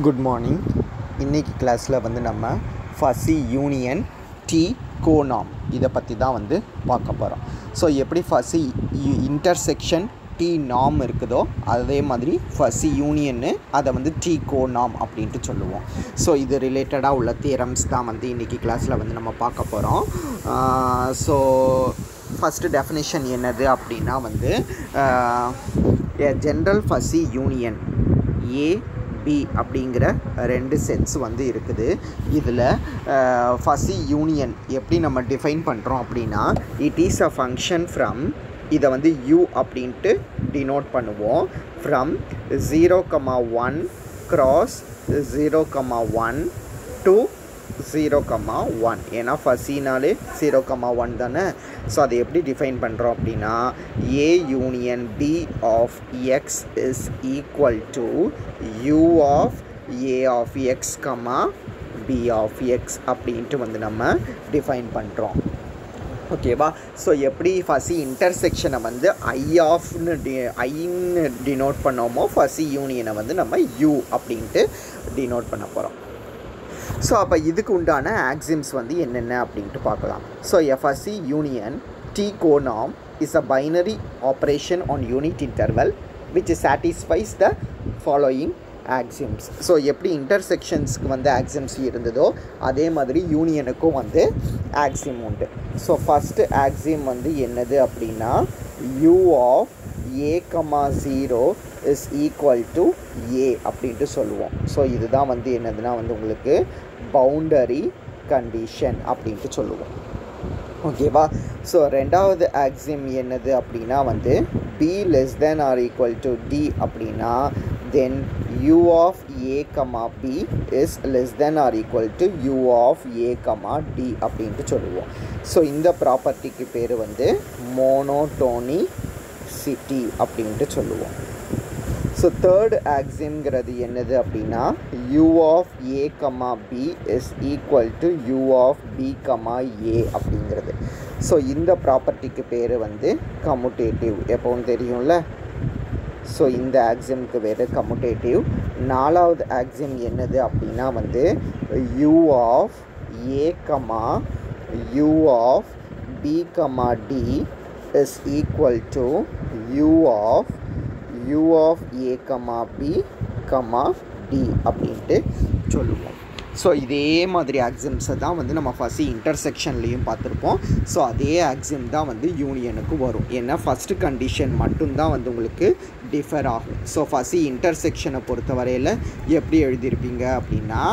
Good morning. இன்றைக்கி கிளாஸில் வந்து நம்ம ஃபஸி யூனியன் டி கோனாம் இதை பற்றி தான் வந்து பார்க்க போகிறோம். ஸோ எப்படி ஃபஸி இன்டர்செக்ஷன் டி நாம் இருக்குதோ அதே மாதிரி ஃபஸி யூனியன்னு அதை வந்து டி கோனாம் அப்படின்ட்டு சொல்லுவோம். ஸோ இது ரிலேட்டடாக உள்ள தியரம்ஸ் தான் வந்து இன்றைக்கி கிளாஸில் வந்து நம்ம பார்க்க போகிறோம். ஸோ ஃபஸ்ட்டு டெஃபினிஷன் என்னது அப்படின்னா வந்து general fuzzy union A B அப்படிங்கிற ரெண்டு செட்ஸ் வந்து இருக்குது. இதில் ஃபஸி யூனியன் எப்படி நம்ம டிஃபைன் பண்ணுறோம் அப்படின்னா it is a function from இதை வந்து u அப்படின்ட்டு டினோட் பண்ணுவோம். From 0,1 cross 0,1 to 0,1. ஏன்னா ஃபஸினாலே 0,1 தானே. ஸோ அதை எப்படி டிஃபைன் பண்ணுறோம் அப்படின்னா a union b of x is equal to u of a of x b of x அப்படின்ட்டு வந்து நம்ம டிஃபைன் பண்ணுறோம். ஓகேவா? ஸோ எப்படி ஃபஸி இன்டர்செக்ஷனை வந்து ஐன்னு டினோட் பண்ணோமோ ஃபஸி யூனியனை வந்து நம்ம u அப்படின்ட்டு டினோட் பண்ண போகிறோம். ஸோ அப்போ இதுக்கு உண்டான ஆக்சிம்ஸ் வந்து என்னென்ன அப்படின்ட்டு பார்க்கலாம். So a fuzzy union T conorm is a binary operation on unit interval which satisfies the following axioms. So எப்படி இன்டர்செக்ஷன்ஸ்க்கு வந்து ஆக்சிம்ஸ் இருந்ததோ அதே மாதிரி யூனியனுக்கும் வந்து ஆக்சிம் உண்டு. ஸோ ஃபஸ்ட்டு ஆக்சிம் வந்து என்னது அப்படின்னா u of a,0 is equal to a அப்படின்ட்டு சொல்லுவோம். ஸோ இதுதான் வந்து என்னதுன்னா வந்து உங்களுக்கு பவுண்டரி கண்டிஷன் அப்படின்ட்டு சொல்லுவோம். ஓகேவா? ஸோ ரெண்டாவது ஆக்சிம் என்னது அப்படின்னா வந்து b less than or equal to d அப்படின்னா then u of a, b is less than or equal to u of a, d அப்படின்ட்டு சொல்லுவோம். ஸோ இந்த ப்ராப்பர்ட்டிக்கு பேர் வந்து மோனோடோனிசிட்டி அப்படின்ட்டு சொல்லுவோம். ஸோ தேர்டு ஆக்சிம்ங்கிறது என்னது அப்படின்னா u of a, b is equal to u of b, a அப்படிங்கிறது. ஸோ இந்த ப்ராப்பர்ட்டிக்கு பேர் வந்து கம்யூட்டேட்டிவ். எப்போவும் தெரியும்ல. ஸோ இந்த ஆக்சிம்க்கு பேர் கம்யூட்டேட்டிவ். நாலாவது ஆக்சிம் என்னது அப்படின்னா வந்து u of a, u of b, d is equal to u of a, b, d அப்படின்ட்டு சொல்லுவோம். ஸோ இதே மாதிரி ஆக்சிம்ஸை தான் வந்து நம்ம ஃபஸி இன்டர்செக்ஷன்லேயும் பார்த்துருப்போம். ஸோ அதே ஆக்சிம் தான் வந்து யூனியனுக்கு வரும். ஏன்னா ஃபஸ்ட்டு கண்டிஷன் மட்டும்தான் வந்து உங்களுக்கு டிஃபர் ஆகும். ஸோ ஃபஸி இன்டர்செக்ஷனை பொறுத்த வரையில் எப்படி எழுதியிருப்பீங்க அப்படின்னா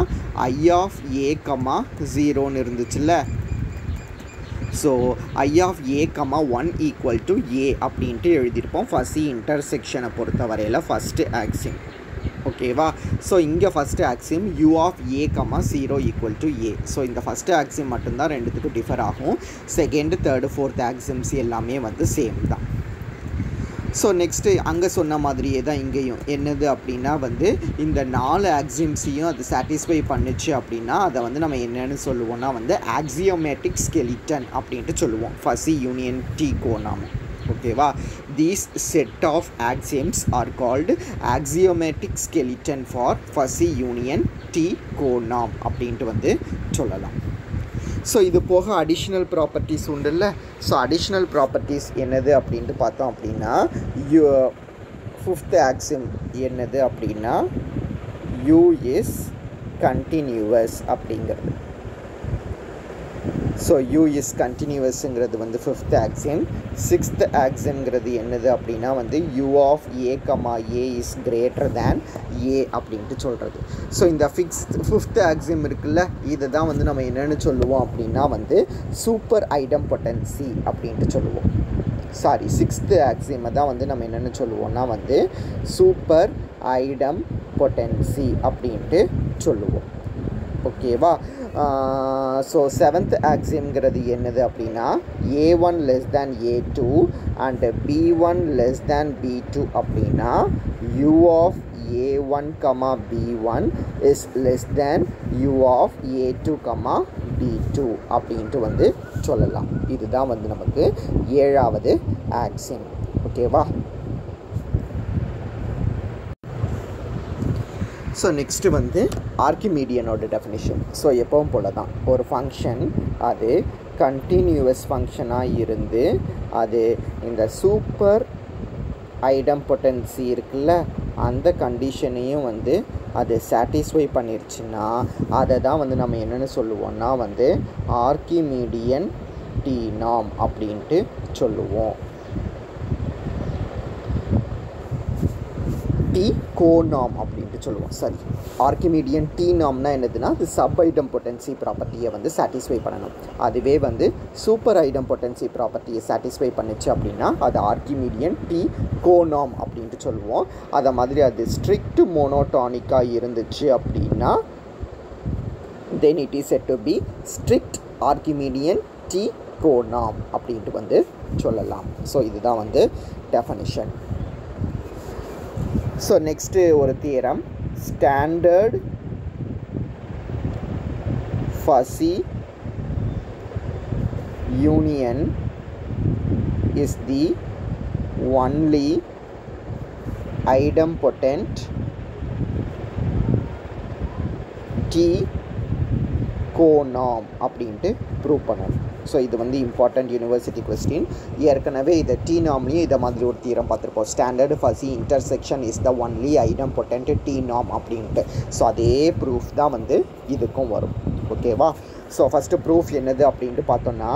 i ஆஃப் a, 0ன்னு இருந்துச்சுல்ல. So i of a, 1 equal to a அப்படின்ட்டு எழுதியிருப்போம் ஃபஸி இன்டர்செக்ஷனை பொறுத்த வரையில் ஃபஸ்ட்டு ஆக்சிம். ஓகேவா? ஸோ இங்கே first axiom u of a, 0 equal to a. So இந்த ஃபஸ்ட்டு ஆக்சிம் மட்டும்தான் ரெண்டுத்துக்கும் டிஃபர் ஆகும். செகண்டு, தேர்டு, ஃபோர்த் ஆக்சிம்ஸ் எல்லாமே வந்து சேம் தான். ஸோ நெக்ஸ்ட்டு அங்கே சொன்ன மாதிரியே தான் இங்கேயும் என்னது அப்படின்னா வந்து இந்த 4 ஆக்சிம்ஸையும் அது சாட்டிஸ்ஃபை பண்ணுச்சு அப்படின்னா அதை வந்து நம்ம என்னென்னு சொல்லுவோம்னா வந்து ஆக்சியோமேட்டிக் ஸ்கெலிட்டன் அப்படின்ட்டு சொல்லுவோம் ஃபஸி யூனியன் டி கோனாம். ஓகேவா? These set of axioms are called axiomatic skeleton for fuzzy union T conorm அப்படின்ட்டு வந்து சொல்லலாம். ஸோ இது போக அடிஷ்னல் ப்ராப்பர்ட்டிஸ் உண்டுல்ல. ஸோ அடிஷ்னல் ப்ராப்பர்ட்டிஸ் என்னது அப்படின்ட்டு பார்த்தோம் அப்படின்னா ஃபிஃப்த் ஆக்சிம் என்னது அப்படின்னா u இஸ் கண்டினியூவஸ் அப்படிங்கிறது. ஸோ u இஸ் கண்டினியூவஸுங்கிறது வந்து ஃபிஃப்த் ஆக்சிம். சிக்ஸ்த் ஆக்சிம்ங்கிறது என்னது அப்படின்னா வந்து u of a, a is greater than a அப்படின்ட்டு சொல்கிறது. ஸோ இந்த ஃபிஃப்த் ஆக்சிம் இருக்குல்ல, இதை தான் வந்து நம்ம என்னென்னு சொல்லுவோம் அப்படின்னா வந்து சூப்பர் ஐடம்பொட்டன்சி அப்படின்ட்டு சொல்லுவோம். சாரி, சிக்ஸ்த்து ஆக்சிமை தான் வந்து நம்ம என்னென்னு சொல்லுவோம்னா வந்து சூப்பர் ஐடம்பொட்டன்சி அப்படின்ட்டு சொல்லுவோம். ஓகேவா? ஸோ செவன்த் ஆக்சிம்ங்கிறது என்னது அப்படின்னா a1 less than a2 and b1 less than b2 அப்படின்னா u of a1, b1 is less than u of a2, b2 அப்படின்ட்டு வந்து சொல்லலாம். இதுதான் வந்து நமக்கு ஏழாவது ஆக்சிம். ஓகேவா? ஸோ நெக்ஸ்ட்டு வந்து ஆர்கிமீடியனோட டெஃபினிஷன். ஸோ எப்பவும் போல தான் ஒரு ஃபங்க்ஷன் அது கண்டினியூவஸ் ஃபங்க்ஷனாக இருந்து அது இந்த சூப்பர் ஐடம்பொட்டன்சி இருக்குல்ல அந்த கண்டிஷனையும் வந்து அது சாட்டிஸ்ஃபை பண்ணிருச்சுன்னா அதை தான் வந்து நம்ம என்னென்னு சொல்லுவோம்னா வந்து ஆர்கிமீடியன் டி நார்ம் அப்படின்ட்டு சொல்லுவோம். டி கோநார்ம் அப்படின்ட்டு சொல்லுவோம். சரி, ஆர்கிமீடியன் டி நார்ம்னா என்னதுன்னா அது சப் ஐடம்பொட்டன்சி ப்ராப்பர்ட்டியை வந்து சாட்டிஸ்ஃபை பண்ணணும். அதுவே வந்து சூப்பர் ஐடம்பொட்டன்சி ப்ராப்பர்ட்டியை சாட்டிஸ்ஃபை பண்ணிச்சு அப்படின்னா அது ஆர்கிமீடியன் டி கோநார்ம் அப்படின்ட்டு சொல்லுவோம். அதை மாதிரி அது ஸ்ட்ரிக்ட் மோனோடானிக்காக இருந்துச்சு அப்படின்னா then it is said to be strict Archimedean T conorm அப்படின்ட்டு வந்து சொல்லலாம். ஸோ இதுதான் வந்து டெஃபனிஷன். ஸோ நெக்ஸ்ட்டு ஒரு theorem, standard fuzzy union is the only idempotent T conorm அப்படின்ட்டு ப்ரூவ் பண்ணணும். ஸோ இது வந்து இம்பார்ட்டண்ட் யூனிவர்சிட்டி கொஸ்டின். ஏற்கனவே இதை டி நார்ம்லேயும் இதை மாதிரி ஒரு தீரம் பார்த்துருப்போம். Standard fuzzy intersection is the only idempotent t norm அப்படின்ட்டு. ஸோ அதே ப்ரூஃப் தான் வந்து இதுக்கும் வரும். ஓகேவா? ஸோ ஃபஸ்ட்டு ப்ரூஃப் என்னது அப்படின்ட்டு பார்த்தோன்னா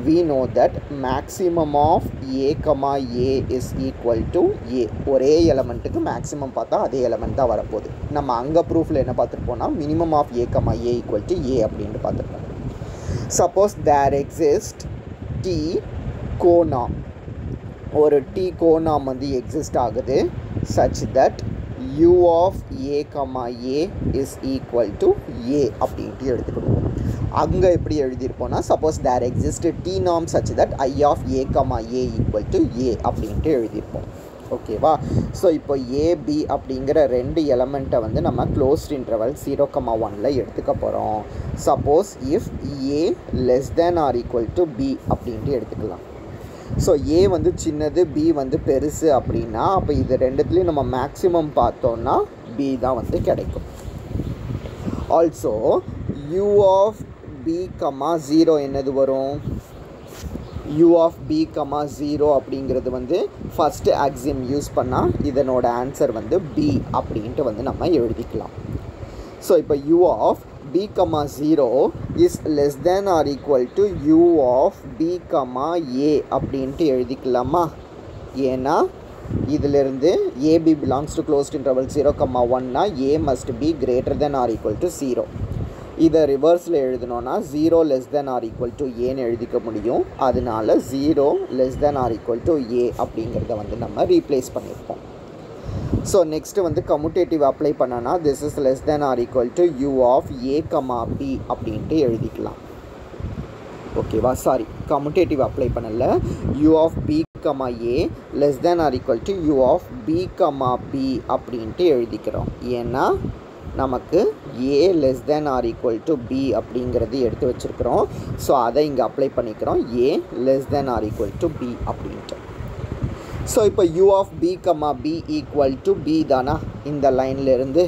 we know that maximum of a, a is equal to a. ஒரே எலமெண்ட்டுக்கு மேக்ஸிமம் பார்த்தா அதே எலமெண்ட் தான் வரப்போகுது. நம்ம அங்கே ப்ரூஃபில் என்ன பார்த்துருப்போம்னா minimum of a, a equal to a அப்படின்ட்டு பார்த்துருப்போம். Suppose there exists t conorm. ஒரு t conorm வந்து எக்ஸிஸ்ட் ஆகுது such that u of a, a is equal to a அப்படின்ட்டு எடுத்துக்கணும். அங்கே எப்படி எழுதியிருப்போம்னா suppose there exist T norm such that I of a a equal to a அப்படின்ட்டு எழுதியிருப்போம். ஓகேவா? ஸோ இப்போ ஏபி அப்படிங்கிற ரெண்டு எலமெண்ட்டை வந்து நம்ம க்ளோஸ்ட் இன்டர்வல் 0,1 எடுத்துக்க போகிறோம். Suppose if A less than or equal to B அப்படின்ட்டு எடுத்துக்கலாம். ஸோ ஏ வந்து சின்னது, பி வந்து பெருசு அப்படின்னா அப்போ இது ரெண்டுத்துலேயும் நம்ம மேக்ஸிமம் பார்த்தோன்னா பி தான் வந்து கிடைக்கும். ஆல்சோ u of b, 0 என்னது வரும்? u of b, 0 அப்படிங்கிறது வந்து ஃபஸ்ட்டு ஆக்சியம் யூஸ் பண்ணால் இதனோட ஆன்சர் வந்து b அப்படின்ட்டு வந்து நம்ம எழுதிக்கலாம். ஸோ இப்போ u of b, 0 is less than or equal to u of b, a அப்படின்ட்டு எழுதிக்கலாமா? ஏன்னா இதிலிருந்து ab belongs to closed interval 0,1னா a must be greater than or equal to 0. இதை ரிவர்ஸில் எழுதணுன்னா 0 less than or equal to ஏன்னு எழுதிக்க முடியும். அதனால 0 less than or equal to a அப்படிங்கிறத வந்து நம்ம ரீப்ளேஸ் பண்ணியிருப்போம். ஸோ நெக்ஸ்ட்டு வந்து கம்யூட்டேட்டிவ் அப்ளை பண்ணனா this is less than or equal to u of a, b அப்படின்ட்டு எழுதிக்கலாம். ஓகேவா? சாரி, கம்யூட்டேட்டிவ் அப்ளை பண்ணல. u of b, a less than or equal to u of b, b அப்படின்ட்டு எழுதிக்கிறோம். ஏன்னா நமக்கு a less than or equal to b அப்படிங்கிறது எடுத்து வச்சுருக்கிறோம். ஸோ அதை இங்கே அப்ளை பண்ணிக்கிறோம் a less than or equal to b அப்படின்ட்டு. ஸோ இப்போ u of b, b equal to b தானா இந்த லைன்லேருந்து?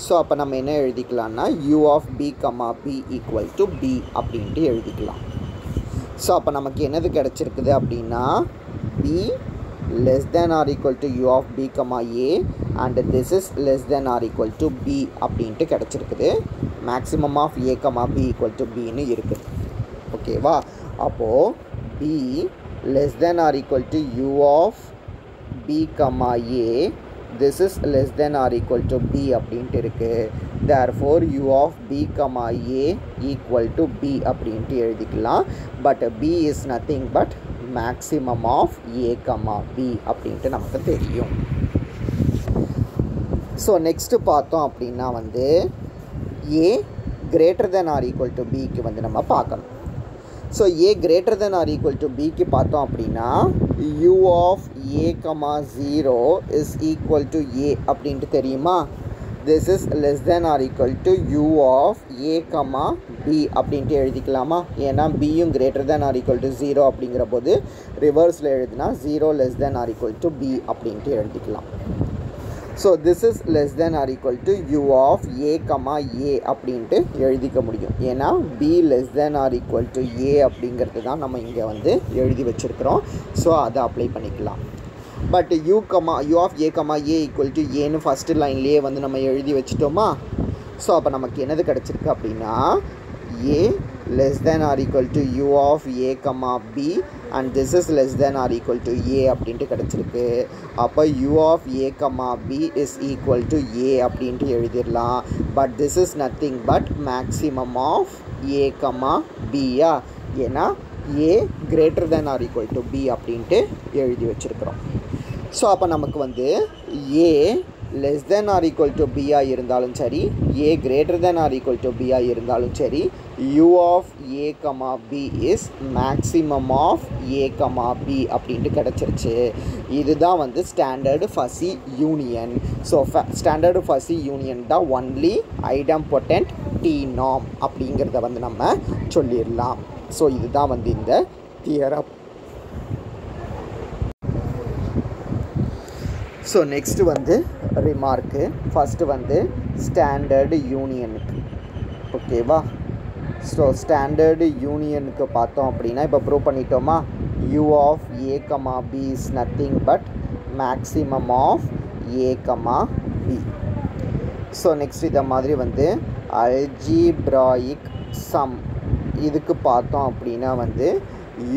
ஸோ அப்போ நம்ம என்ன எழுதிக்கலாம்னா u of b, b equal to b அப்படின்ட்டு எழுதிக்கலாம். ஸோ அப்போ நமக்கு என்னது கிடச்சிருக்குது அப்படின்னா b less than or equal to u of b, a and this is less than or equal to b அப்படின்ட்டு கிடச்சிருக்குது. Maximum of a, b equal to bன்னு இருக்குது. ஓகேவா? அப்போது b less than or equal to u of b, a this is less than or equal to b அப்படின்ட்டு இருக்குது. therefore u of b, a equal to b அப்படின்ட்டு எழுதிக்கலாம். But b is nothing but maximum of a, b அப்படின்ட்டு நமக்கு தெரியும். So next பார்த்தோம் அப்படின்னா வந்து a greater than or equal to bக்கு வந்து நம்ம பார்க்கணும். So a greater than or equal to bக்கு பார்த்தோம் அப்படின்னா u of a, 0 is equal to a அப்படின்ட்டு தெரியுமா? this is less than or equal to u of a, b அப்படின்ட்டு எழுதிக்கலாமா? ஏன்னா bயும் greater than or equal to 0 அப்படிங்கிற போது ரிவர்ஸில் எழுதினா 0 less than or equal to b அப்படின்ட்டு எழுதிக்கலாம். So this is less than or equal to u of A comma a அப்படின்ட்டு எழுதிக்க முடியும். ஏன்னா b less than or equal to a அப்படிங்கிறது தான் நம்ம இங்கே வந்து எழுதி வச்சுருக்கிறோம். ஸோ அதை அப்ளை பண்ணிக்கலாம். But u of A comma A equal to ஏன்னு ஃபஸ்ட்டு லைன்லேயே வந்து நம்ம எழுதி வச்சுட்டோமா. ஸோ அப்போ நமக்கு என்னது கிடச்சிருக்கு அப்படின்னா ஏ less than or equal to u of a comma b and this is less than or equal to a அப்படின்ட்டு கிடச்சிருக்கு. அப்போ u of a comma b is equal to a அப்படின்ட்டு எழுதிடலாம். but this is nothing but maximum of a comma b யா, ஏன்னா a greater than or equal to b அப்படின்ட்டு எழுதி வச்சுருக்கிறோம். So அப்போ நமக்கு வந்து a less than or equal to b இருந்தாலும் சரி, a greater than or equal to b இருந்தாலும் சரி, u of a comma b is maximum of a comma b அப்படின்ட்டு கிடச்சிருச்சு. இதுதான் வந்து standard fuzzy union. So standard fuzzy union தான் only idempotent t norm அப்படிங்கிறத வந்து நம்ம சொல்லிடலாம். ஸோ இதுதான் வந்து இந்த தியரம். ஸோ நெக்ஸ்ட்டு வந்து ரிமார்க்கு. ஃபஸ்ட்டு வந்து ஸ்டாண்டர்டு யூனியனுக்கு, ஓகேவா. ஸோ ஸ்டாண்டர்டு யூனியனுக்கு பார்த்தோம் அப்படின்னா இப்போ ப்ரூவ் பண்ணிட்டோமா, u of A comma B is nothing but maximum of A comma b. So next இதை மாதிரி வந்து அல்ஜீப்ராயிக் சம் இதுக்கு பார்த்தோம் அப்படின்னா வந்து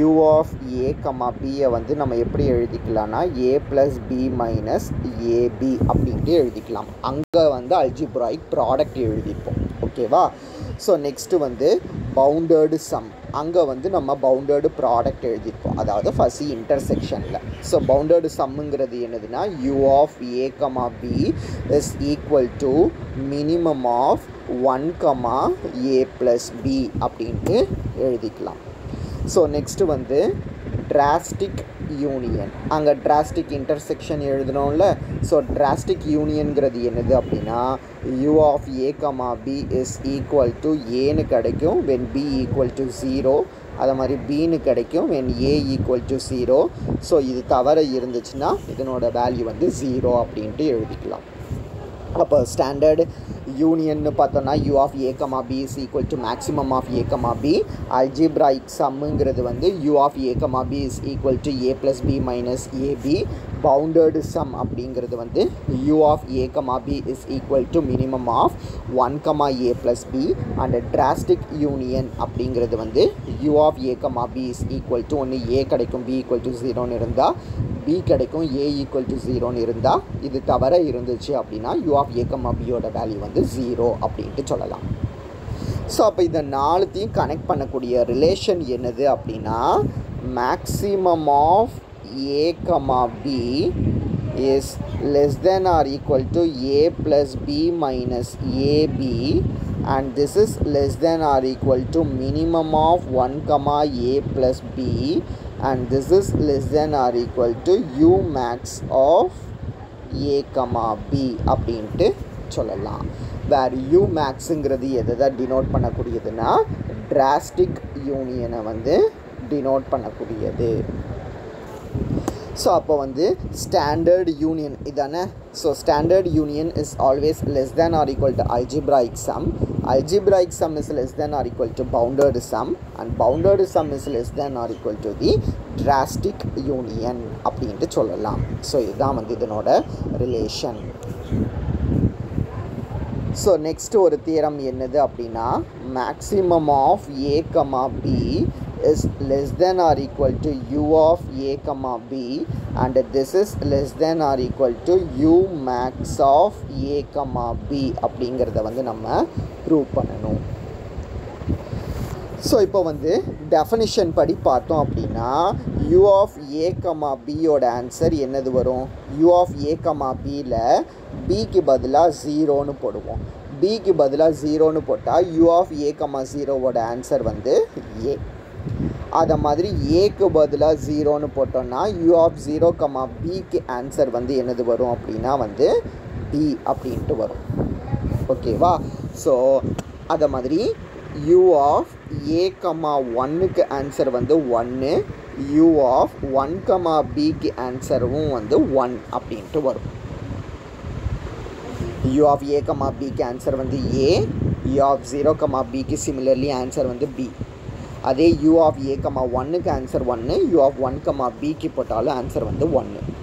u ஆஃப் ஏ கமா பியை வந்து நம்ம எப்படி எழுதிக்கலாம்னா a + b - ab அப்படின்ட்டு எழுதிக்கலாம். அங்கே வந்து அல்ஜிப்ராயிக் ப்ராடக்ட் எழுதிப்போம், ஓகேவா. ஸோ நெக்ஸ்ட்டு வந்து பவுண்டர்டு சம், அங்கே வந்து நம்ம பவுண்டர்டு ப்ராடக்ட் எழுதியிருப்போம், அதாவது ஃபஸி இன்டர்செக்ஷனில். ஸோ பவுண்டர்டு சம்முங்கிறது என்னதுன்னா u of A comma B is equal to minimum of 1, a + b அப்படின்ட்டு எழுதிக்கலாம். ஸோ நெக்ஸ்ட்டு வந்து டிராஸ்டிக் யூனியன், அங்கே டிராஸ்டிக் இன்டர்செக்ஷன் எழுதணும்ல. ஸோ டிராஸ்டிக் யூனியன்கிறது என்னது அப்படின்னா u of A comma B is equal to ஏன்னு கிடைக்கும் when b ஈக்குவல் டு 0, அதை மாதிரி பின்னு கிடைக்கும் when a equal to 0. So இது தவிர இருந்துச்சுன்னா இதனோட வேல்யூ வந்து 0 அப்படின்ட்டு எழுதிக்கலாம். அப்போ ஸ்டாண்டர்டு யூனியன்னு பார்த்தோன்னா u of A comma B is equal to maximum of A comma b. Algebraic சம்முங்கிறது வந்து u of A comma B is equal to a + b - ab. Bounded sum அப்படிங்கிறது வந்து u of A comma B is equal to minimum of 1, a + b. And drastic union அப்படிங்கிறது வந்து u of A comma B is equal to ஒன்று a கிடைக்கும் b equal to 0ன்னு இருந்தால், b கிடைக்கும் a equal to 0ன்னு இருந்தால், இது தவிர இருந்துச்சு அப்படின்னா u ஆஃப் ஏ கமா பியோட வேல்யூ வந்து 0 அப்படின்ட்டு சொல்லலாம். ஸோ அப்போ இதை நாலுத்தையும் கனெக்ட் பண்ணக்கூடிய ரிலேஷன் என்னது அப்படின்னா maximum of A comma B is less than or equal to a + b - ab and this is less than or equal to minimum of 1, a + b and this is less than or equal to u max of a, b அப்படின்ட்டு சொல்லலாம். வேறு u maxங்கிறது எதை தான் denote பண்ணக்கூடியதுன்னா drastic யூனியனை வந்து denote பண்ணக்கூடியது. So அப்போ வந்து standard union இதானே. So standard union is always less than or equal to algebraic sum. Algebraic sum is less than or equal to bounded sum and bounded sum is less than or equal to the drastic union அப்படின்ட்டு சொல்லலாம். So இதுதான் வந்து இதனோட relation. So next ஒரு theorem என்னது அப்படின்னா maximum of A comma B is less than or equal to u of a comma b and this is less than or equal to u max of a comma b அப்படிங்கிறத வந்து நம்ம prove பண்ணணும். So இப்போ வந்து definition படி பார்த்தோம் அப்படின்னா u of a comma b யோட ஆன்சர் என்னது வரும்? u of a comma bயில் bக்கு பதிலாக 0ன்னு போடுவோம். bக்கு பதிலாக 0ன்னு போட்டால் u of a comma 0வோட ஆன்சர் வந்து a. அதை மாதிரி ஏக்கு பதிலாக 0ன்னு போட்டோம்னா u of 0, bக்கு ஆன்சர் வந்து என்னது வரும் அப்படின்னா வந்து b அப்படின்ட்டு வரும், ஓகேவா. ஸோ அதை மாதிரி u of a, 1க்கு ஆன்சர் வந்து 1, u of 1, bக்கு ஆன்சரும் வந்து 1 அப்படின்ட்டு வரும். u of a comma b க்கு ஆன்சர் வந்து a, u of 0 comma b க்கு சிமிலர்லி ஆன்சர் வந்து b. அதே u of a comma 1 க்கு answer 1, u of 1 comma b க்கு போட்டாலும் ஆன்சர் வந்து 1.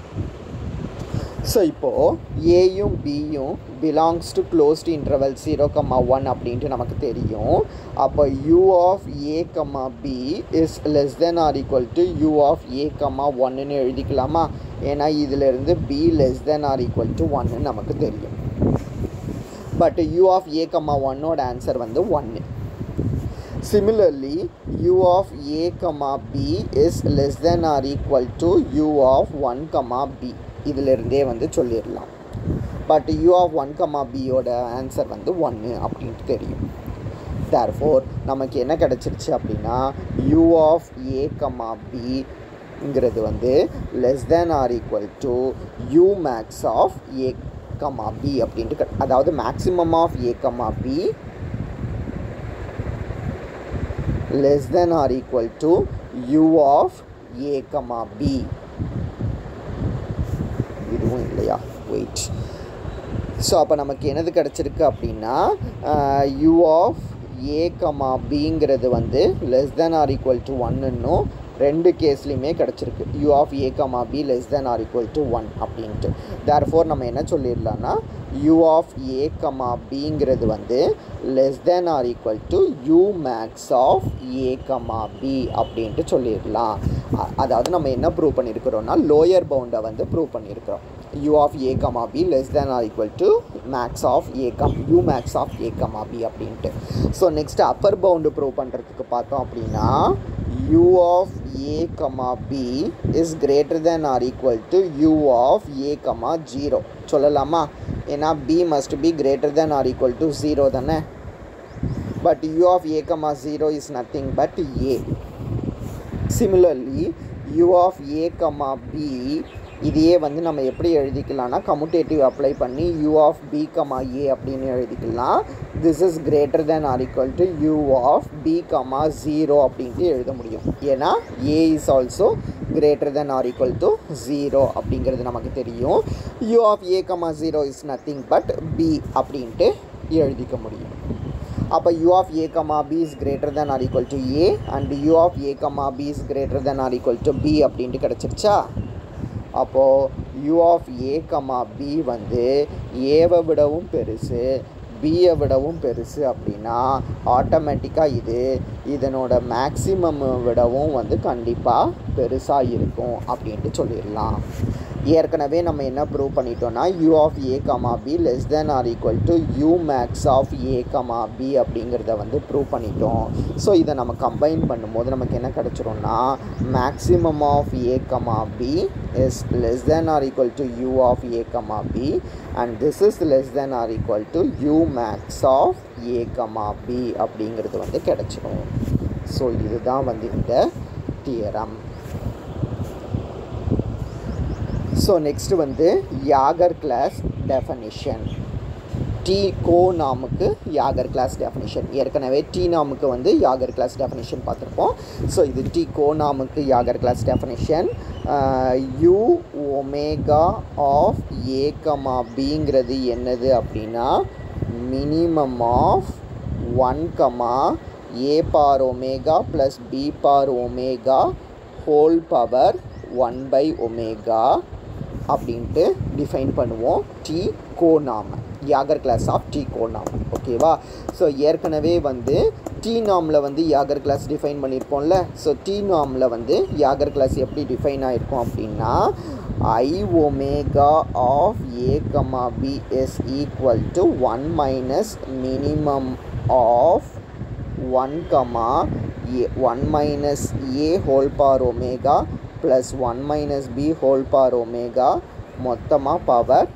ஸோ இப்போது ஏயும் பியும் பிலாங்ஸ் டு க்ளோஸ்டு இன்டர்வல் 0, 1 அப்படின்ட்டு நமக்கு தெரியும். அப்போ u of a comma b is less than or equal to u of a comma 1ன்னு எழுதிக்கலாமா? ஏன்னா இதிலிருந்து b less than or equal to 1 நமக்கு தெரியும். But u of a comma 1ஓட ஆன்சர் வந்து 1. Similarly, u of a comma b is less than or equal to u of 1 comma b. இதிலிருந்தே வந்து சொல்லிடலாம். But u of 1 comma b ஓட answer வந்து 1 அப்படின்ட்டு தெரியும். Therefore நமக்கு என்ன கிடச்சிருச்சு அப்படின்னா u of a comma b ங்கிறது வந்து less than or equal to u max of a comma b அப்படின்ட்டு, அதாவது maximum of a comma b less than or equal to u of a comma b. இதுவும் இல்லையா? Wait. So அப்போ நமக்கு என்னது கிடச்சிருக்கு அப்படின்னா u of a comma bங்கிறது வந்து less than or equal to 1ன்னும் ரெண்டு கேஸ்லையுமே கிடச்சிருக்கு. u of a comma b less than or equal to 1 அப்படின்ட்டு. therefore நம்ம என்ன சொல்லிடலாம்னா u of a comma bங்கிறது வந்து less than or equal to u max of a comma b அப்படின்ட்டு சொல்லிடலாம். அதாவது நம்ம என்ன ப்ரூவ் பண்ணியிருக்கிறோம்னா லோயர் பவுண்டை வந்து ப்ரூவ் பண்ணியிருக்கிறோம். u of a comma b less than or equal to max of a u max of a comma b அப்படின்ட்டு. So next Appar pound prove பண்ணுறதுக்கு பார்த்தோம் அப்படின்னா u of a comma b is greater than or equal to u of a comma 0 சொல்லலாமா? ஏன்னா b must be greater than or equal to 0 தானே. but u of a comma 0 is nothing but a. similarly u of a comma b இதையே வந்து நம்ம எப்படி எழுதிக்கலாம்னா commutative apply பண்ணி u of b comma a அப்படின்னு எழுதிக்கலாம். this is greater than or equal to u of b comma 0 அப்படின்ட்டு எழுத முடியும். ஏன்னா a is also greater than or equal to 0 அப்படிங்கிறது நமக்கு தெரியும். u of a comma 0 is nothing but b அப்படின்ட்டு எழுதிக்க முடியும். அப்போ u of a comma b is greater than or equal to a and u of a comma b is greater than or equal to b அப்படின்ட்டு கிடச்சிருச்சா? அப்போது u of a comma b வந்து ஏவை விடவும் பெருசு பியை விடவும் பெருசு அப்படின்னா ஆட்டோமேட்டிக்காக இதனோட மேக்ஸிமம் விடவும் வந்து கண்டிப்பாக பெருசாக இருக்கும் அப்படின்ட்டு சொல்லிடலாம். ஏற்கனவே நம்ம என்ன ப்ரூவ் பண்ணிட்டோம்னா u of a comma b less than or equal to u max of a comma b அப்படிங்கிறத வந்து ப்ரூவ் பண்ணிட்டோம். ஸோ இதை நம்ம கம்பைன் பண்ணும்போது நமக்கு என்ன கிடச்சிரும்னா maximum of a comma b is less than or equal to u of a comma b and this is less than or equal to u max of a comma b அப்படிங்கிறது வந்து கிடச்சிரும். So இதுதான் வந்து இந்த theorem. So next வந்து Yager class definition. T கோ நாமுக்கு Yager class definition. ஏற்கனவே டி நாமுக்கு வந்து யாகர் கிளாஸ் டெஃபனிஷன் பார்த்துருப்போம். ஸோ இது டி கோ நாமுக்கு Yager class definition. U omega of A comma பிங்கிறது என்னது அப்படின்னா minimum of 1 comma a bar omega plus b bar omega whole power 1/ஒமேகா அப்படின்ட்டு டிஃபைன் பண்ணுவோம் T conorm, Yager class of T conorm. ஓகேவா? ஸோ ஏற்கனவே வந்து டி நாமில் வந்து யாகர் கிளாஸ் டிஃபைன் பண்ணியிருப்போம்ல. ஸோ டி நாமில் வந்து யாகர் கிளாஸ் எப்படி டிஃபைன் ஆகிருக்கும் அப்படின்னா I omega of A comma B is equal to 1 minus minimum of 1 comma a 1 minus a whole power omega plus 1 minus b whole power omega மொத்தமாக power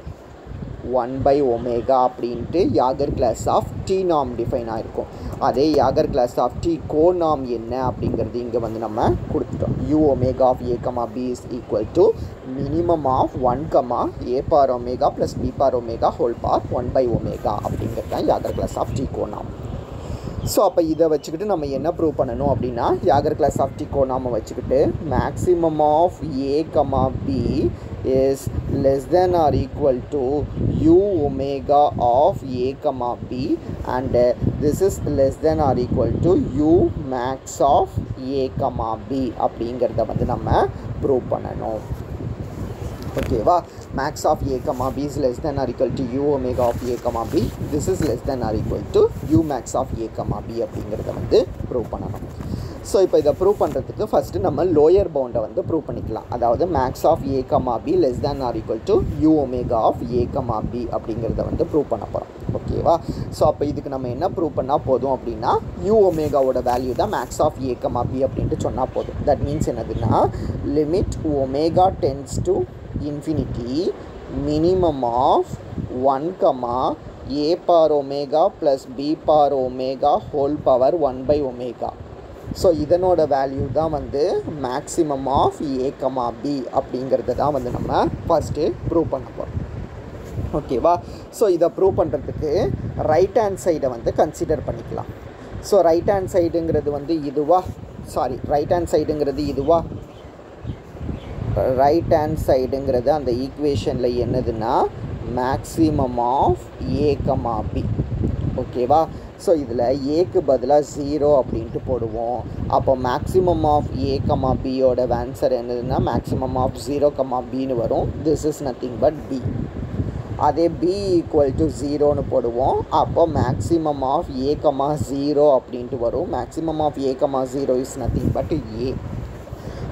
1/ஒமேகா அப்படின்ட்டு Yager class of T நாம் define ஆகிருக்கும். அதே Yager class of T conorm என்ன அப்படிங்கிறது இங்கே வந்து நம்ம கொடுத்துட்டோம். U omega of A comma B is equal to minimum of 1 comma a bar omega plus b bar omega whole power 1/ஒமேகா அப்படிங்கிறது தான் Yager class of T conorm. So அப்போ இதை வச்சுக்கிட்டு நம்ம என்ன ப்ரூவ் பண்ணணும் அப்படின்னா யாகர் கிளாஸ் ஆஃப் டி கோநாமை வச்சுக்கிட்டு maximum of A comma B is less than or equal to u omega of a comma b, and this is less than or equal to u max of a comma b அப்படிங்கிறத வந்து நம்ம prove பண்ணணும். ஓகேவா? max of a comma b is less than or equal to u omega of a comma b. This is less than or equal to u max of a comma b அப்படிங்கிறத வந்து prove பண்ணணும். So இப்போ இதை prove பண்ணுறதுக்கு first நம்ம lower பவுண்டை வந்து prove பண்ணிக்கலாம். அதாவது max of A comma B less than or equal to u omega of A comma B அப்படிங்கிறத வந்து ப்ரூவ் பண்ண போகிறோம். ஓகேவா? ஸோ அப்போ இதுக்கு நம்ம என்ன ப்ரூவ் பண்ணால் போதும் அப்படின்னா யூ ஒமேகாவோட வேல்யூ தான் max of A comma B அப்படின்ட்டு சொன்னால் போதும். தட் மீன்ஸ் என்னதுன்னா limit omega tends to infinity minimum of 1 comma a power omega plus b power omega whole power 1 by omega. So இதனோட வேல்யூ தான் வந்து maximum of A comma B அப்படிங்கிறத தான் வந்து நம்ம ஃபஸ்ட்டு ப்ரூவ் பண்ண போகிறோம். ஓகேவா? ஸோ இதை ப்ரூவ் பண்ணுறதுக்கு ரைட் ஹேண்ட் சைடை வந்து கன்சிடர் பண்ணிக்கலாம். ஸோ ரைட் ஹேண்ட் சைடுங்கிறது வந்து இதுவா? ரைட் ஹேண்ட் சைடுங்கிறது இதுவா? ரைட் ஹேண்ட் சைடுங்கிறது அந்த ஈக்குவேஷனில் என்னதுன்னா maximum of A comma B. ஓகேவா? ஸோ இதில் ஏக்கு பதிலாக 0 அப்படின்ட்டு போடுவோம். அப்போ மேக்ஸிமம் ஆஃப் ஏ கமா பியோட ஆன்சர் என்னதுன்னா மேக்ஸிமம் ஆஃப் 0 கமா பின்னு வரும். This is nothing but B. அதே b ஈக்குவல் டு 0ன்னு போடுவோம். அப்போ மேக்ஸிமம் ஆஃப் ஏ கமா 0 அப்படின்ட்டு வரும். Maximum of A comma 0 is nothing but A.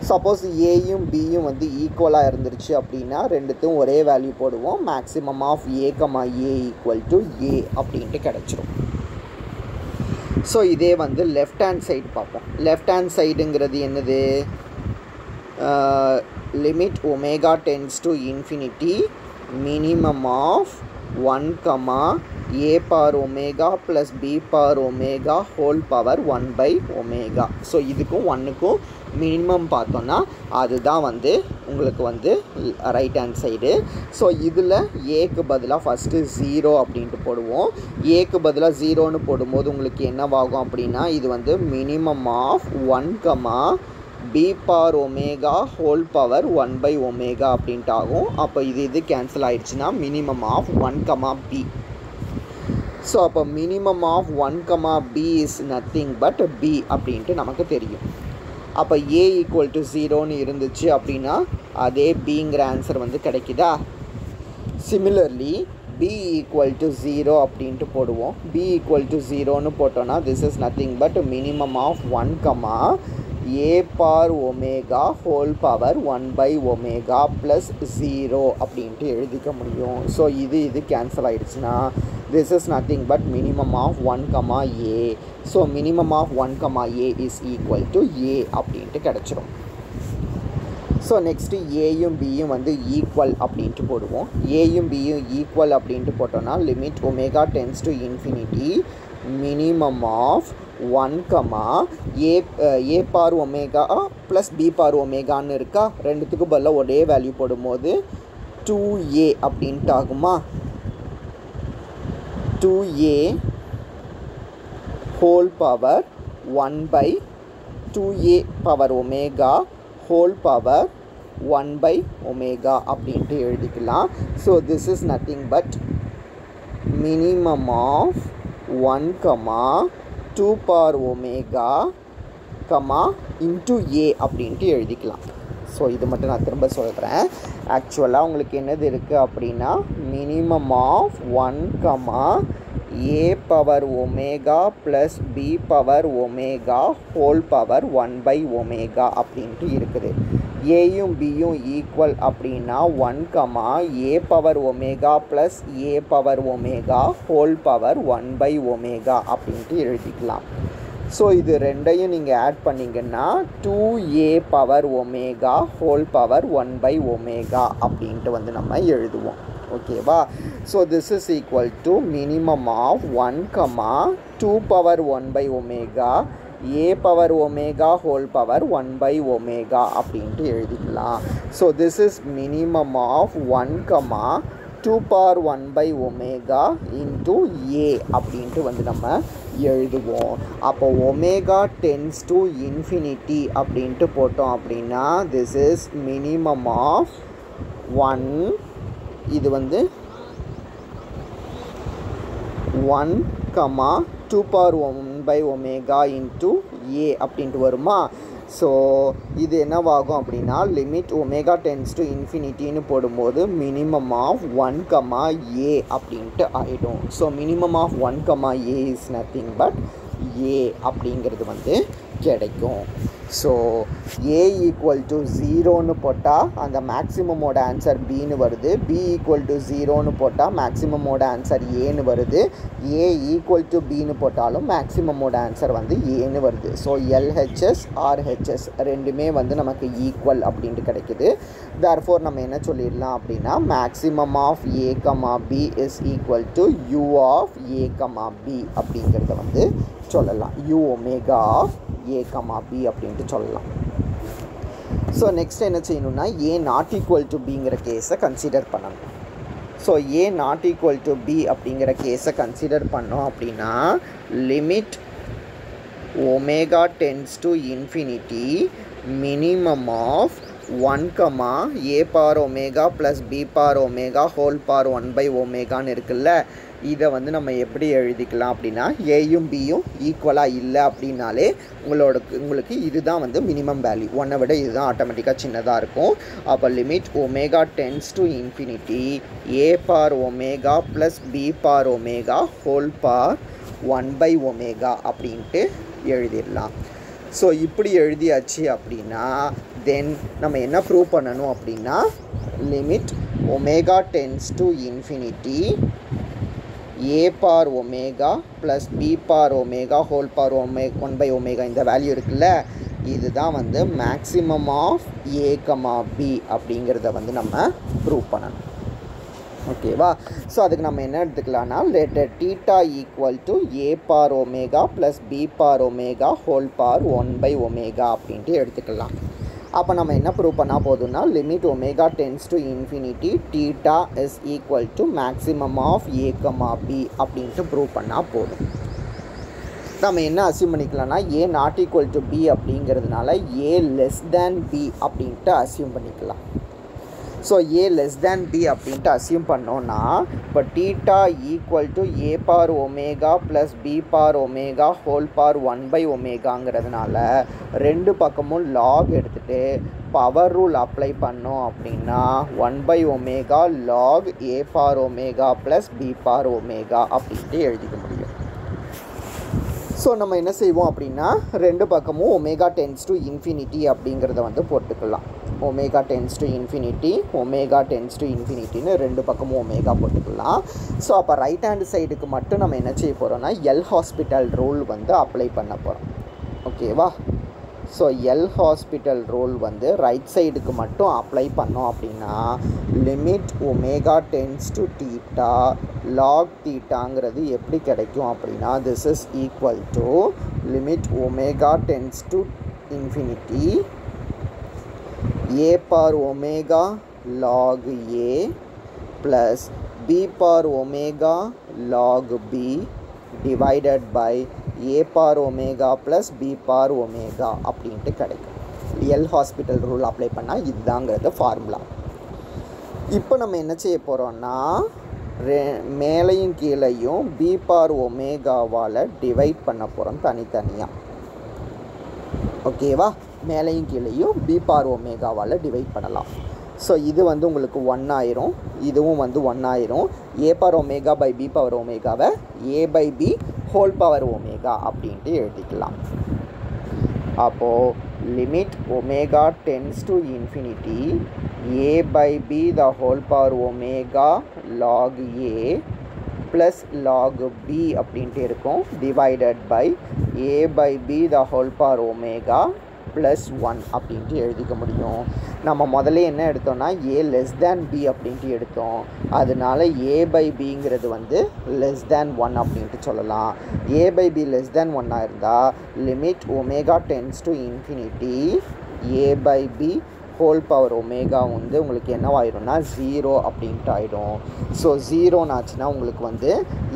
Suppose ஏயும் பியும் வந்து ஈக்குவலாக இருந்துருச்சு அப்படின்னா ரெண்டுத்தையும் ஒரே வேல்யூ போடுவோம். Maximum of A comma A equal to a அப்படின்ட்டு கிடச்சிரும். ஸோ இதே வந்து லெஃப்ட் ஹேண்ட் சைடு பார்ப்போம். லெஃப்ட் ஹேண்ட் சைடுங்கிறது என்னது? Limit omega tends to infinity minimum of 1 comma a power omega plus b power omega whole power 1 by omega. So இதுக்கும் 1க்கும் minimum பார்த்தோன்னா அதுதான் வந்து உங்களுக்கு வந்து ரைட் ஹேண்ட் சைடு. ஸோ இதில் ஏக்கு பதிலாக ஃபஸ்ட்டு 0 அப்படின்ட்டு போடுவோம். ஏக்கு பதிலாக 0ன்னு போடும்போது உங்களுக்கு என்னவாகும் அப்படின்னா இது வந்து minimum of 1 comma b power omega whole power 1 by omega அப்படின்ட்டு ஆகும். அப்போ இது கேன்சல் ஆயிடுச்சுன்னா minimum of 1 comma b. So அப்போ minimum of 1 comma b is nothing but b அப்படின்ட்டு நமக்கு தெரியும். அப்போ a ஈக்குவல் டு 0ன்னு இருந்துச்சு அப்படின்னா அதே பிங்கிற ஆன்சர் வந்து கிடைக்குதா? சிமிலர்லி b ஈக்குவல் டு 0 அப்படின்ட்டு போடுவோம். b ஈக்குவல் டு 0ன்னு போட்டோன்னா this is nothing but minimum of 1 comma a power omega whole power 1 by omega plus 0 அப்படின்ட்டு எழுதிக்க முடியும். ஸோ இது கேன்சல் ஆகிடுச்சுன்னா this is nothing but minimum of 1 comma a. So minimum of 1 comma a is equal to a அப்படின்ட்டு கிடச்சிரும். So next ஏயும் பியும் வந்து ஈக்குவல் அப்படின்ட்டு போடுவோம். ஏயும் பியும் ஈக்குவல் அப்படின்ட்டு போட்டோன்னா limit omega tends to infinity minimum of 1 comma a bar omega plus b power ஒமேகான்னு இருக்கா? ரெண்டுத்துக்கும் பதிலாக ஒரே வேல்யூ போடும்போது 2a அப்படின்ட்டு ஆகுமா? 2a whole power 1 by 2a power omega whole power 1 by omega அப்படின்ட்டு எழுதிக்கலாம். So this is nothing but minimum of 1 comma 2 power omega comma into a அப்படின்ட்டு எழுதிக்கலாம். ஸோ இது மட்டும் நான் திரும்ப சொல்கிறேன். ஆக்சுவலாக உங்களுக்கு என்னது இருக்குது அப்படின்னா minimum of 1 comma A power omega plus B power omega whole power 1 by omega அப்படின்ட்டு இருக்குது. ஏயும் பியும் ஈக்குவல் அப்படின்னா 1 comma A power omega plus A power omega whole power 1 by omega அப்படின்ட்டு எழுதிக்கலாம். ஸோ இது ரெண்டையும் நீங்கள் ஆட் பண்ணிங்கன்னா 2a power omega whole power 1 by omega அப்படின்ட்டு வந்து நம்ம எழுதுவோம். ஓகேவா? So this is equal to minimum of 1 comma 2 power 1 by omega a power omega whole power 1 by omega அப்படின்ட்டு எழுதிக்கலாம். So this is minimum of 1 comma 2 power 1 by omega into a அப்படின்ட்டு வந்து நம்ம எழுதுவோம். அப்போ ஒமேகா டென்ஸ் டு இன்ஃபினிட்டி அப்படின்ட்டு போட்டோம் அப்படின்னா திஸ் இஸ் மினிமம் ஆஃப் 1 இது வந்து 1 2 power 1 by omega into a அப்படின்ட்டு வருமா. ஸோ இது என்னவாகும் அப்படின்னா லிமிட் ஒமேகா டென்ஸ் டு இன்ஃபினிட்டின்னு போடும்போது மினிமம் ஆஃப் 1 a அப்படின்ட்டு ஆகிடும். So minimum of 1 a is nothing but a அப்படிங்கிறது வந்து கிடைக்கும். ஸோ a ஈக்குவல் டு 0ன்னு போட்டால் அந்த மேக்ஸிமமோட ஆன்சர் பின்னு வருது. b ஈக்குவல் டு 0ன்னு போட்டால் மேக்ஸிமமோட ஆன்சர் ஏன்னு வருது. a ஈக்குவல் டு பின்னு போட்டாலும் மேக்ஸிமமோட ஆன்சர் வந்து ஏன்னு வருது. ஸோ LHS RHS ரெண்டுமே வந்து நமக்கு ஈக்குவல் அப்படின்ட்டு கிடைக்குது. தேர்ஃபோர் நம்ம என்ன சொல்லிடலாம் அப்படின்னா maximum of a, b is equal to u of a, b அப்படிங்கிறத வந்து சொல்லலாம். u omega of a, b அப்படின்ட்டு சொல்லலாம். ஸோ நெக்ஸ்ட் என்ன செய்யணும்னா a நாட் ஈக்குவல் டு பிங்கிற கேஸை கன்சிடர் பண்ணணும். So a not equal to b அப்படிங்கிற கேஸை கன்சிடர் பண்ணோம் அப்படின்னா limit omega tends to infinity minimum of 1 a power omega plus b power omega whole power 1 by ஒமேகான்னு இருக்குல்ல. இதை வந்து நம்ம எப்படி எழுதிக்கலாம் அப்படின்னா ஏயும் பியும் ஈக்குவலாக இல்லை அப்படின்னாலே உங்களுக்கு இதுதான் வந்து மினிமம் வேல்யூ. 1 விட இதுதான் ஆட்டோமேட்டிக்காக சின்னதாக இருக்கும். அப்போ limit omega tends to infinity a power omega plus b power omega whole power 1 by omega அப்படின்ட்டு எழுதிடலாம். ஸோ இப்படி எழுதியாச்சு அப்படின்னா தென் நம்ம என்ன ப்ரூவ் பண்ணணும் அப்படின்னா limit omega tends to infinity a power omega plus b power omega whole power 1 by omega இந்த வேல்யூ இருக்குல்ல, இதுதான் வந்து மேக்ஸிமம் ஆஃப் a, b அப்படிங்கிறத வந்து நம்ம ப்ரூவ் பண்ணணும். ஓகேவா. ஸோ அதுக்கு நம்ம என்ன எடுத்துக்கலாம்னா letter theta equal to a power omega plus b power omega whole power 1 by omega அப்படின்ட்டு எடுத்துக்கலாம். அப்போ நம்ம என்ன ப்ரூவ் பண்ணால் போதும்னா limit omega tends to infinity theta is equal to maximum of a, b அப்படின்ட்டு ப்ரூவ் பண்ணால் போதும். நம்ம என்ன அசியூம் பண்ணிக்கலாம்னா a not equal to b அப்படிங்கிறதுனால a லெஸ் தேன் b அப்படின்ட்டு அசியூம் பண்ணிக்கலாம். So a less than b அப்படின்ட்டு அசியூம் பண்ணோன்னா இப்போ theta equal to a power omega plus b power omega whole power 1 by ஒமேகாங்கிறதுனால ரெண்டு பக்கமும் லாக் எடுத்துகிட்டு பவர் ரூல் அப்ளை பண்ணோம் அப்படின்னா 1 by omega log a power omega plus b power omega அப்படின்ட்டு எழுதிக்க முடியும். ஸோ நம்ம என்ன செய்வோம் அப்படின்னா ரெண்டு பக்கமும் ஒமேகா டென்ஸ் டு இன்ஃபினிட்டி அப்படிங்கிறத வந்து போட்டுக்கலாம். Omega tends to infinity omega tends to இன்ஃபினிட்டின்னு ரெண்டு பக்கமும் ஒமேகா போட்டுக்கலாம். ஸோ அப்போ ரைட் ஹேண்ட் சைடுக்கு மட்டும் நம்ம என்ன செய்ய போகிறோம்னா எல் ஹாஸ்பிட்டல் ரூல் வந்து அப்ளை பண்ண போகிறோம். ஓகேவா. ஸோ எல் ஹாஸ்பிட்டல் ரூல் வந்து ரைட் சைடுக்கு மட்டும் அப்ளை பண்ணோம் அப்படின்னா limit omega tends to theta log தீட்டாங்கிறது எப்படி கிடைக்கும் அப்படின்னா this is equal to limit omega tends to infinity a power omega log a plus b power omega log b divided by a power omega plus b power omega அப்படின்ட்டு கிடைக்கும். L hospital rule apply பண்ணால் இதுதாங்கிறது formula. இப்போ நம்ம என்ன செய்ய போகிறோம்னா மேலையும் கீழையும் b power ஒமேகாவால் டிவைட் பண்ண போகிறோம் தனித்தனியாக. ஓகேவா. மேலையும் கீழையும் b power ஒமேகாவால் டிவைட் பண்ணலாம். ஸோ இது வந்து உங்களுக்கு 1 ஆயிரும், இதுவும் வந்து 1 ஆயிரும். a power omega by b power ஒமேகாவை a by b whole power omega அப்படின்ட்டு எழுதிக்கலாம். அப்போது limit omega tends to infinity a by b the whole power omega log a plus log b அப்படின்ட்டு இருக்கும் divided by a by b the whole power omega plus 1 அப்படின்ட்டு எழுதிக்க முடியும். நம்ம முதல்ல என்ன எடுத்தோம்னா a less than b அப்படின்ட்டு எடுத்தோம். அதனால a by bங்கிறது வந்து less than 1 அப்படின்ட்டு சொல்லலாம். a by b less than 1 இருந்தால் limit omega tends to infinity a by b whole power omega வந்து உங்களுக்கு என்னவாயிரும்னா 0 அப்படின்ட்டு ஆகிடும். ஸோ 0 ஆச்சுன்னா உங்களுக்கு வந்து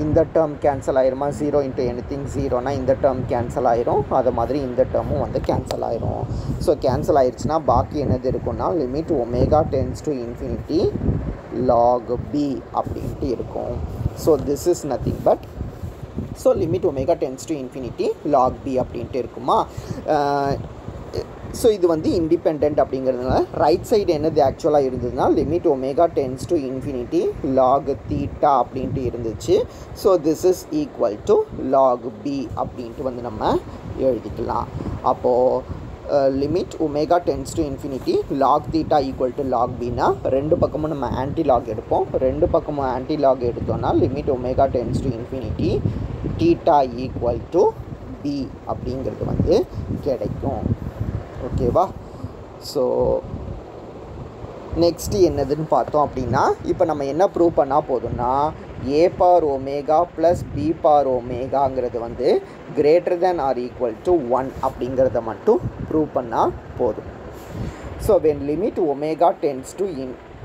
இந்த டேர்ம் கேன்சல் ஆயிருமா, 0 இன்ட்டு எனிதிங் 0னா இந்த டேர்ம் கேன்சல் ஆயிரும், அது மாதிரி இந்த டேர்மும் வந்து கேன்சல் ஆயிரும். ஸோ கேன்சல் ஆயிடுச்சுன்னா பாக்கி என்னது இருக்குன்னா limit omega tends to infinity log b அப்படின்ட்டு இருக்கும். So this is nothing but so limit omega tends to infinity log b அப்படின்ட்டு இருக்குமா. ஸோ இது வந்து இண்டிபெண்ட் அப்படிங்கிறதுனால ரைட் சைடு என்னது ஆக்சுவலாக இருந்ததுன்னா limit omega tends to infinity log theta அப்படின்ட்டு இருந்துச்சு. So this is equal to log b அப்படின்ட்டு வந்து நம்ம எழுதிக்கலாம். அப்போது limit omega tends to infinity log theta equal to log bனா ரெண்டு பக்கமும் நம்ம ஆன்டி லாக் எடுப்போம். ரெண்டு பக்கமும் ஆன்டி லாக் எடுத்தோம்னா limit omega tends to infinity theta equal to b அப்படிங்கிறது வந்து கிடைக்கும். ஓகேவா. ஸோ நெக்ஸ்ட்டு என்னதுன்னு பார்த்தோம் அப்படின்னா இப்போ நம்ம என்ன ப்ரூவ் பண்ணால் போதும்னா a power omega plus b power ஒமேகாங்கிறது வந்து greater than or equal to 1 அப்படிங்கிறத மட்டும் ப்ரூவ் பண்ணால் போதும். So when limit omega tends to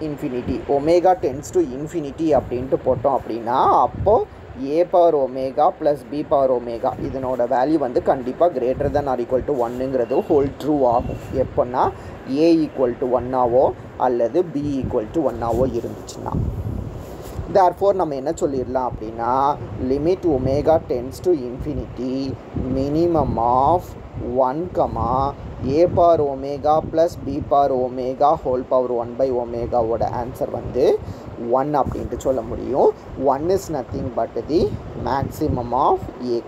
infinity omega tends to infinity அப்படின்ட்டு போட்டோம் அப்படின்னா அப்போது a power omega plus b power omega இதனோட வேல்யூ வந்து கண்டிப்பாக greater than or equal to 1ங்கிறது ஹோல் ட்ரூ ஆகும். எப்போன்னா a ஈக்குவல் டு 1ஆவோ அல்லது b ஈக்குவல் டு 1ஆவோ இருந்துச்சுன்னா. தேர்ஃபோர் நம்ம என்ன சொல்லிடலாம் அப்படின்னா limit omega tends to infinity minimum of 1, a power omega plus b power omega whole power 1 ஒமேகாவோட ஆன்சர் வந்து 1 அப்படின்ட்டு சொல்ல முடியும். 1 is nothing but the maximum of a,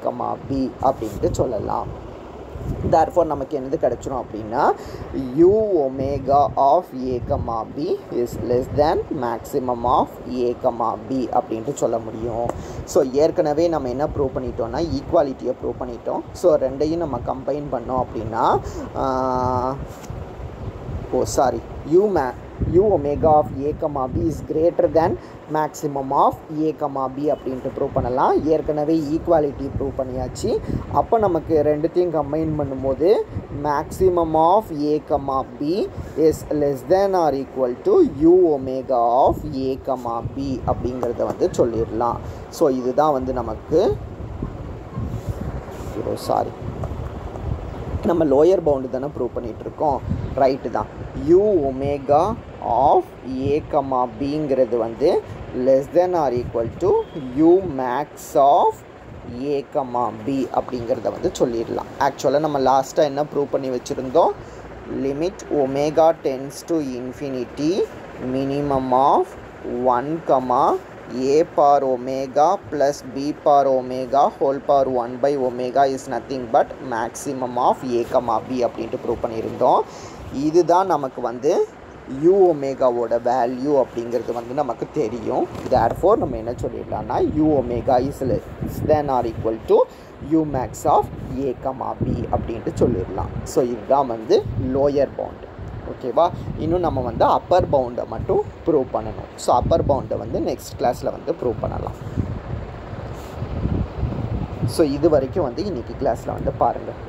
b அப்படின்ட்டு சொல்லலாம். தேர்ஃபோர் நமக்கு என்னது கிடச்சிரும் அப்படின்னா u omega of a, b is less than maximum of a, b அப்படின்ட்டு சொல்ல முடியும். ஸோ ஏற்கனவே நம்ம என்ன ப்ரூவ் பண்ணிட்டோம்னா ஈக்குவாலிட்டியை ப்ரூவ் பண்ணிட்டோம். ஸோ ரெண்டையும் நம்ம கம்பைன் பண்ணோம் அப்படின்னா u omega of a, b is greater than maximum of a, b அப்படின்ட்டு ப்ரூவ் பண்ணலாம். ஏற்கனவே ஈக்குவாலிட்டி ப்ரூவ் பண்ணியாச்சு. அப்போ நமக்கு ரெண்டுத்தையும் கம்பைன் பண்ணும்போது maximum of a, b is less than or equal to u omega of a, b அப்படிங்கிறத வந்து சொல்லிடலாம். ஸோ இதுதான் வந்து நமக்கு நம்ம லோயர் பவுண்டு தானே ப்ரூவ் பண்ணிகிட்ருக்கோம். ரைட்டு தான். u ஒமேகா ஆஃப் a, bங்கிறது வந்து less than or equal to u max of a, b அப்படிங்கிறத வந்து சொல்லிடலாம். ஆக்சுவலாக நம்ம லாஸ்ட்டாக என்ன ப்ரூவ் பண்ணி வச்சுருந்தோம் limit omega tends to infinity minimum of 1, a power omega plus b power omega whole power 1 omega is nothing but maximum of a, b அப்படின்ட்டு ப்ரூவ் பண்ணியிருந்தோம். இதுதான் நமக்கு வந்து u ஒமேகாவோட வேல்யூ அப்படிங்கிறது வந்து நமக்கு தெரியும். தேர்ஃபோர் நம்ம என்ன சொல்லிடலாம்னா u omega is less than or equal to u max of a, b அப்படின்ட்டு சொல்லிடலாம். ஸோ இதுதான் வந்து லோயர் பவுண்டு. ஓகேவா. இன்னும் நம்ம வந்து அப்பர் பவுண்டை மட்டும் ப்ரூவ் பண்ணணும். ஸோ அப்பர் பவுண்டை வந்து நெக்ஸ்ட் கிளாஸில் வந்து ப்ரூவ் பண்ணலாம். ஸோ இது வரைக்கும் வந்து இன்றைக்கி கிளாஸில் வந்து பாருங்கள்.